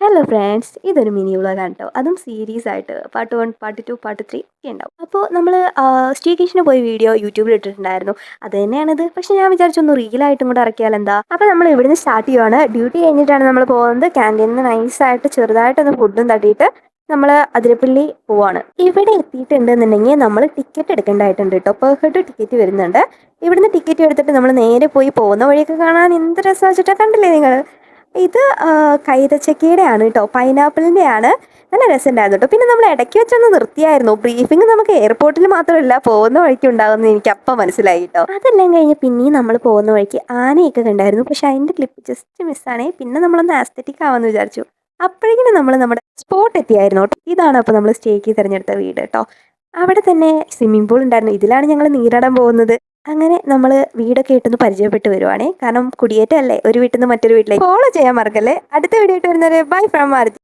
Hello friends, ഇതൊരു mini വ്ളോഗാണ് കേട്ടോ. അതും സീരീസ് ആയിട്ട് പാർട്ട് 1, പാർട്ട് 2, പാർട്ട് 3 ഒക്കെ ഉണ്ടാവും. അപ്പോൾ നമ്മൾ സ്റ്റേക്കേഷന് പോയ വീഡിയോ യൂട്യൂബിൽ ഇട്ടിട്ടുണ്ടായിരുന്നു. അത് തന്നെയാണിത്. പക്ഷേ ഞാൻ വിചാരിച്ചൊന്ന് റീലായിട്ടും കൂടെ ഇറക്കിയാൽ എന്താ. അപ്പോൾ നമ്മൾ ഇവിടുന്ന് സ്റ്റാർട്ട് ചെയ്യുവാണ്. ഡ്യൂട്ടി കഴിഞ്ഞിട്ടാണ് നമ്മൾ പോകുന്നത്. ക്യാൻറ്റീനിൽ നിന്ന് നൈസായിട്ട് ചെറുതായിട്ടൊന്ന് ഫുഡും തട്ടിയിട്ട് നമ്മൾ അതിരപ്പള്ളി പോവാണ്. ഇവിടെ എത്തിയിട്ടുണ്ടെന്നുണ്ടെങ്കിൽ നമ്മൾ ടിക്കറ്റ് എടുക്കേണ്ടതായിട്ടുണ്ട് കേട്ടോ. പെർ ഹെഡ് ടിക്കറ്റ് വരുന്നുണ്ട്. ഇവിടുന്ന് ടിക്കറ്റ് എടുത്തിട്ട് നമ്മൾ നേരെ പോയി പോകുന്ന വഴിയൊക്കെ കാണാൻ എന്ത് രസമാണ് വെച്ചിട്ടാണ്. കണ്ടില്ലേ നിങ്ങൾ? ഇത് കൈതച്ചക്കയുടെ ആണ് കേട്ടോ, പൈനാപ്പിളിൻ്റെ ആണ്. നല്ല രസമുണ്ടായിരുന്നു കേട്ടോ. പിന്നെ നമ്മൾ ഇടയ്ക്ക് വെച്ചൊന്ന് നിർത്തിയായിരുന്നു. ബ്രീഫിംഗ് നമുക്ക് എയർപോർട്ടിൽ മാത്രമല്ല പോകുന്ന വഴിക്ക് ഉണ്ടാകുമെന്ന് എനിക്ക് അപ്പം മനസ്സിലായി കേട്ടോ. അതെല്ലാം കഴിഞ്ഞ് പിന്നെയും നമ്മൾ പോകുന്ന വഴിക്ക് ആനയൊക്കെ കണ്ടായിരുന്നു. പക്ഷെ അതിൻ്റെ ക്ലിപ്പ് ജസ്റ്റ് മിസ്സാണേ. പിന്നെ നമ്മളൊന്ന് ആസ്തറ്റിക് ആവാമെന്ന് വിചാരിച്ചു. അപ്പോഴേക്കും നമ്മൾ നമ്മുടെ സ്പോട്ട് എത്തിയായിരുന്നു കേട്ടോ. ഇതാണ് അപ്പോൾ നമ്മൾ സ്റ്റേക്ക് തിരഞ്ഞെടുത്ത വീട് കേട്ടോ. അവിടെ തന്നെ സ്വിമ്മിംഗ് പൂൾ ഉണ്ടായിരുന്നു. ഇതിലാണ് ഞങ്ങൾ നീരാടാൻ പോകുന്നത്. അങ്ങനെ നമ്മൾ വീടൊക്കെ ഇട്ടൊന്ന് പരിചയപ്പെട്ട് വരുവാണേ. കാരണം കുടിയേറ്റമല്ലേ, ഒരു വീട്ടിൽ നിന്ന് മറ്റൊരു വീട്ടിലേക്ക്. ഫോളോ ചെയ്യാൻ മറക്കല്ലേ. അടുത്ത വീഡിയോ ആയിട്ട് വരുന്നവരെ ബൈ ഫ്രം മാരുതി.